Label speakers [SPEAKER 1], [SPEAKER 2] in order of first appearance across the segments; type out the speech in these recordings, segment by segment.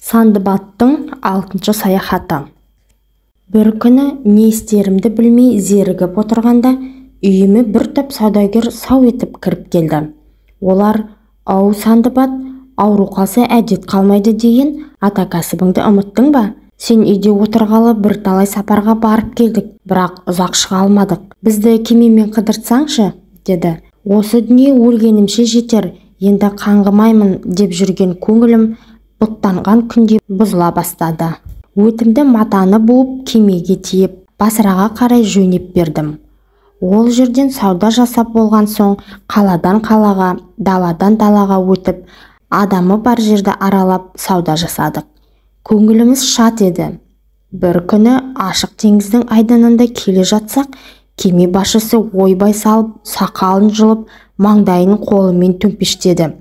[SPEAKER 1] Сандыбаттың 6-шы саяхаты. Бір күні не істерімді білмей зерігіп отырғанда, үйіме бір топ саудагер сау етіп кіріп келді. Олар: «Ау Сандыбат, ауру қалса әдет қалмайды деген ата кәсібіңді ұмыттың ба? Сен үйде отырғалы бірталай сапарға барып келдік, бірақ ұзақ шыға алмадық. Бізді кемемен қыдыртсаңшы», деді. «Осы дүние өлгенімше жетер, енді қаңғымаймын» деп жүрген көңілім бұттанған күнде бұзыла бастады. Өтімді матаны буып кемеге тиеп, Басраға қарай жөнеп бердім. Ол жерден сауда жасап болған соң, қаладан қалаға, даладан далаға өтіп, адамы бар жерді аралап сауда жасадық. Көңіліміз шат еді. Бір күні ашық теңіздің айдынында келе жатсақ, кеме басшысы ойбай салып, сақалын жұлып, маңдайын қолымен төмпештеді.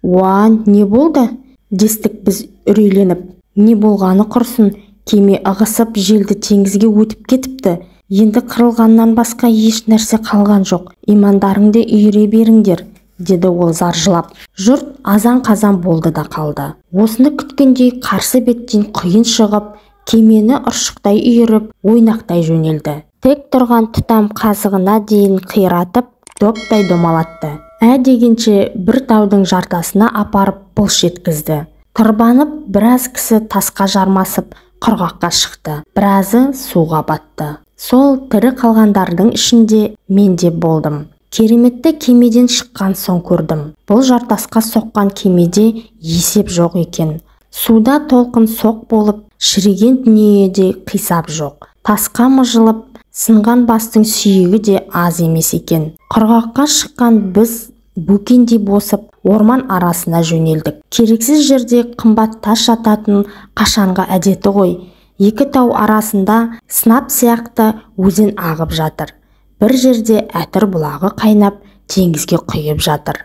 [SPEAKER 1] «Уа, не болды?» дестік біз үрейленіп. «Не болғаны құрсын, кеме ығысып, желді теңізге өтіп кетіпті. Енді қырылғаннан басқа еш нәрсе қалған жоқ. Имандарыңды үйіре беріңдер», деді ол заржылап. Жұрт азан-қазан болды да қалды. Осыны күткендей қарсы беттен құйын шығып, кемені ұршықтай үйіріп, ойнақтай жөнелді. Тек тұрған тұтам қазығына дейін қиратып, доптай домалатты. Дегенше бір таудың жартасына апарып бұлш еткізді. Тырбанып, біраз кісі тасқа жармасып, құрғаққа шықты. Біразы суға батты. Сол тірі қалғандардың ішінде мен де болдым. Кереметті кемеден шыққан соң көрдім. Бұл жартасқа соққан кемеде есеп жоқ екен. Суда толқын соқ болып, шіріген дүниеде қисап жоқ. Тасқа мыжылып, сынған бастың сүйегі де аз емес екен. Құрғаққа шыққан біз бөкендей босып, орман арасына жөнелдік. Керексіз жерде қымбат тас жататын қашанға әдеті ғой. Екі тау арасында сынап сияқты өзен ағып жатыр. Бір жерде әтір бұлағы қайнап, теңізге құйып жатыр.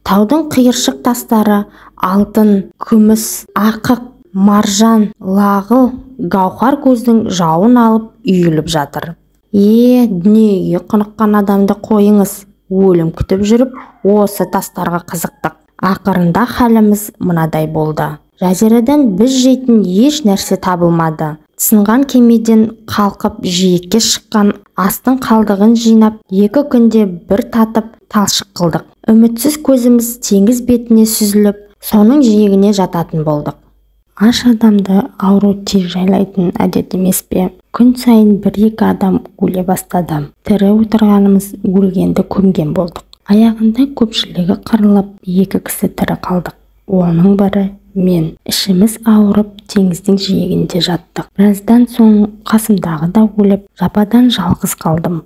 [SPEAKER 1] Таудың қиыршық тастары алтын, күміс, ақық, маржан, лағыл, гаухар көздің жауын алып үйіліп жатыр. Дүниеге құныққан адамды қойыңыз. Өлім күтіп жүріп, осы тастарға қызықтық. Ақырында халіміз мынадай болды. Жазирадан біз жейтін еш нәрсе табылмады. Сынған кемеден қалқып жиекке шыққан астың қалдығын жинап, 2 күнде бір татып талшық қылдық. Үмітсіз көзіміз теңіз бетіне сүзіліп, соның жиегіне жататын болдық. Аш адамды ауру тез жайлайтын әдет емес пе? Күн сайын 1-2 адам өле бастады. Тірі отырғанымыз өлгенді көмген болдық. Аяғында көпшілігі қырылып, 2 кісі тірі қалдық. Оның бірі мен. Ішіміз ауырып, теңіздің жиегінде жаттық. Біраздан соң қасымдағы да өліп, жападан жалғыз қалдым.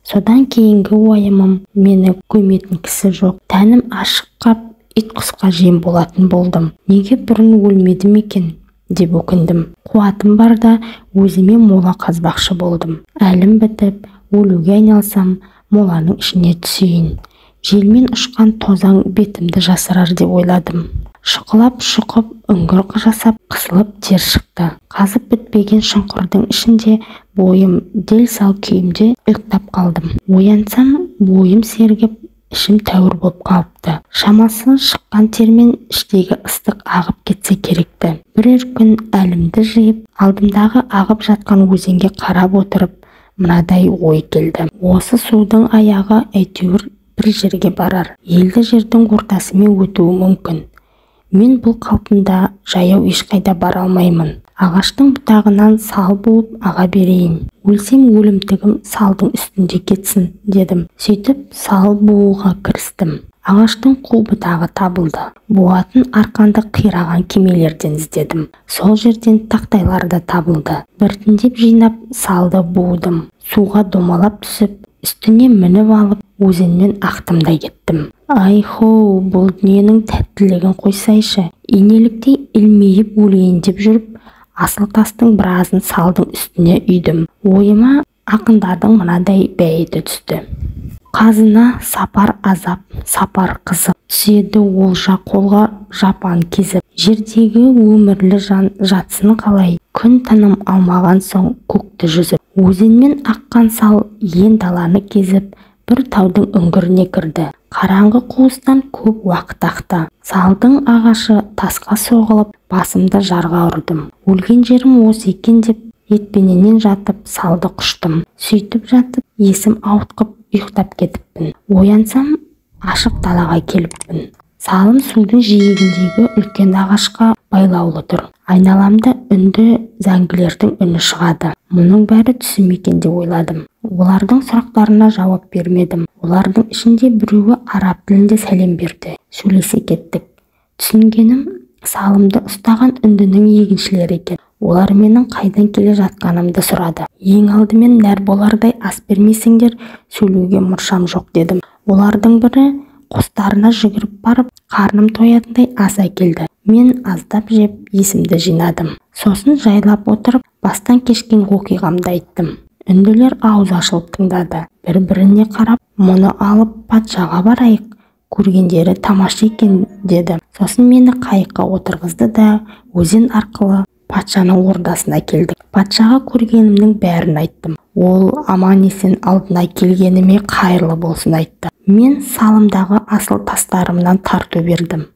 [SPEAKER 1] Содан кейінгі уайымым, мені көметін кісі жоқ. Тәнім ашық қап, ит құсқа жем болатын болдым. Неге бұрын өлмедім екен деп өкіндім. Қуатым барда өзіме мола қазбақшы болдым. Әлім бітіп, өлуге айналсам, моланың ішіне түсейін. Желмен ұшқан тозаң бетімді жасырар деп ойладым. Шұқылап шұқып, үңгір жасап, қысылып тер шықты. Қазып бітпеген шұңқырдың ішінде бойым дел сал күйімде ұйықтап қалдым. Оянсам, бойым сергіп, ішім тәуір болып қалыпты. Шамасы шыққан термен іштегі ыстық ағып кетсе керекті. Бірер күн әлімді жиып, алдымдағы ағып жатқан өзенге қарап отырып, мынадай ой келді. Осы судың аяғы әйтеуір бір жерге барар. Елді жердің ортасымен өтуі мүмкін. Мен бұл қалпында жаяу ешқайда бара алмаймын. Ағаштың бұтағынан сал буып аға берейін. Өлсем өлімтігім салдың үстінде кетсін, дедім. Сөйтіп сал бууға кірістім. Ағаштың қу бұтағы табылды. Буатын арқанды қираған кемелерден іздедім. Сол жерден тақтайлар да табылды. Біртіндеп жинап салды буудым. Суға домалап түсіп, үстіне мініп алып, өзенмен ақтымдай кеттім. Айхо, бұл дүниенің тәттілігін қойсайшы. Инеліктей ілмейіп өлейін деп жүріп, асыл тастың біразын салдың үстіне үйдім. Ойыма ақындардың мынадай бәйіті түсті. Қазына сапар азап, сапар қызық. Түседі олжа қолға жапан кезіп. Жердегі өмірлі жан жатсын қалай. Күн тыным алмаған соң көкті жүзіп. Өзенмен аққан сал ен даланы кезіп, бір таудың үңгіріне кірді. Қараңғы қуыстан көп уақыт ақты. Салдың ағашы тасқа соғылып, басымды жарға ұрдым. Өлген жерім осы екен деп етпененен жатып салды құштым. Сөйтіп жатып есім ауытқып ұйықтап кетіппін. Оянсам ашық далаға келіппін. Салым судың жиегіндегі үлкен ағашқа байлаулы тұр. Айналамда үнді зәңгілердің үні шығады. Мұның бәрі түсім екен деп ойладым. Олардың сұрақтарына жауап бермедім. Олардың ішінде біреуі араб тілінде сәлем берді. Сөйлесе кеттік. Түсінгенім, салымды ұстаған үндінің егіншілері екен. Олар менің қайдан келе жатқанымды сұрады. Ең алдымен нәр болардай ас бермесеңдер, сөйлеуге мұршам жоқ дедім. Олардың бірі қостарына жүгіріп барып, қарным тоятындай ас әкелді. Мен аздап жеп, есімді жинадым. Сосын жайлап отырып, бастан кешкен оқиғамды айттым. Үнділер ауыз ашылып тыңдады. Бір-біріне қарап, мұны алып патшаға барайық, көргендері тамаша екен деді. Сосын мені қайыққа отырғызды да өзен арқылы патшаның ордасына келдік. Патшаға көргенімнің бәрін айттым. Ол аман есен алдына келгеніме қайырлы болсын айтты. Мен салымдағы асыл тастарымнан тарту бердім.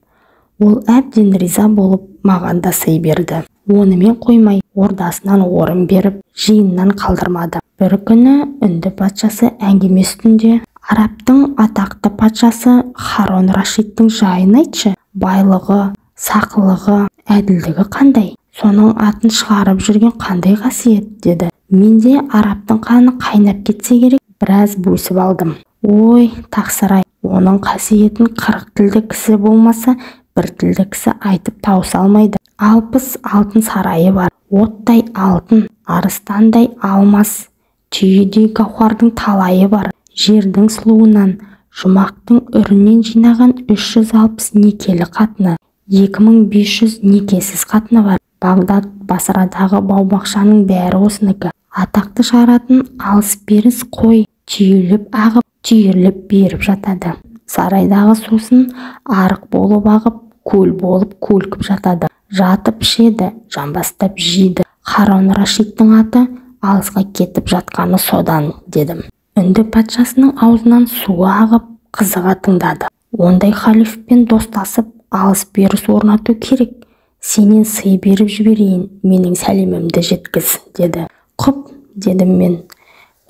[SPEAKER 1] Ол әбден риза болып маған да сый берді. Онымен қоймай, ордасынан орын беріп, жиыннан қалдырмады. Бір күні үнді патшасы әңгіме үстінде арабтың атақты патшасы Харон Рашидтің жайын айтшы. Байлығы, сақылығы, әділдігі қандай? Соның атын шығарып жүрген қандай қасиет деді. Менде арабтың қаны қайнап кетсе керек, біраз бөсіп алдым. Ой, тақсыр-ай, оның қасиетін 40 тілді кісі болмаса, бір тілді кісі айтып тауыса алмайды. 60 алтын сарайы бар, оттай алтын, арыстандай алмас, түйедей гауһардың талайы бар. Жердің сұлуынан, жұмақтың үрінен жинаған 360 некелі қатыны, 2500 некесіз қатыны бар. Бағдат, Басрадағы бау-бақшаның бәрі осыныкі. Атақты шығаратын алыс-беріс қой түйіліп ағып, түйірліп беріп жатады. Сарайдағы сусын арық болып ағып, көл болып көлкіп жатады. Жатып ішеді, жамбастап жейді. Харон Рашидтің аты алысқа кетіп жатқаны содан дедім. Үнді патшасының аузынан суы ағып, қызыға тыңдады. Ондай халифпен достасып, алыс-беріс орнату керек. Сенен сый беріп жіберейін, менің сәлемімді жеткіз, деді. Құп, дедім мен.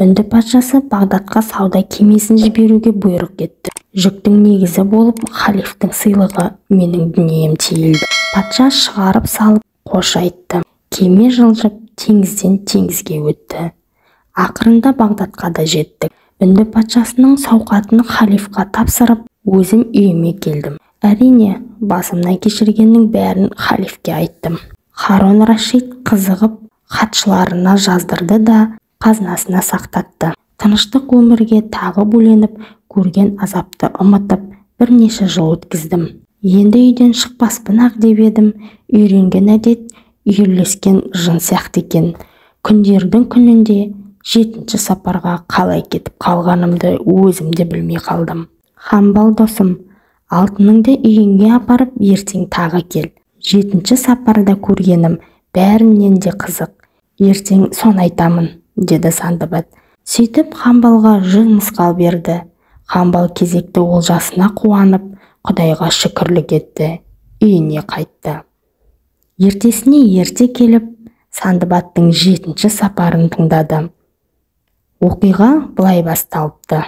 [SPEAKER 1] Үнді патшасы Бағдатқа сауда кемесін жіберуге бұйрық етті. Жүктің негізі болып, халифтің сыйлығы менің дүнием тиілді. Патша шығарып салып, қош айтты. Кеме жылжып, теңізден теңізге өтті. Ақырында Бағдатқа да жеттік. Үнді патшасының сауқатын халифқа тапсырып, өзім үйіме келдім. Әрине, басымнан кешіргеннің бәрін халифке айттым. Харон Рашид қызығып, хатшыларына жаздырды да қазынасына сақтатты. Тыныштық өмірге тағы бөленіп, көрген азапты ұмытып, бірнеше жыл өткіздім. Енді үйден шықпаспын ақ деп едім. Үйренген әдет, үйірлескен жын сияқты екен. Күндердің күнінде 7-ші сапарға қалай кетіп қалғанымды өзім де білмей қалдым. Хамбал досым, алтыныңды үйіңе апарып, ертең тағы кел. 7-ші сапарда көргенім бәрінен де қызық. Ертең соны айтамын, деді Сандыбат. Сөйтіп Хамбалға 100 мысқал берді. Хамбал кезекті олжасына қуанып, Құдайға шүкірлік етті. Үйіне қайтты. Ертесіне ерте келіп, Сандыбаттың 7-ші сапарын тыңдады. Оқиға былай басталыпты.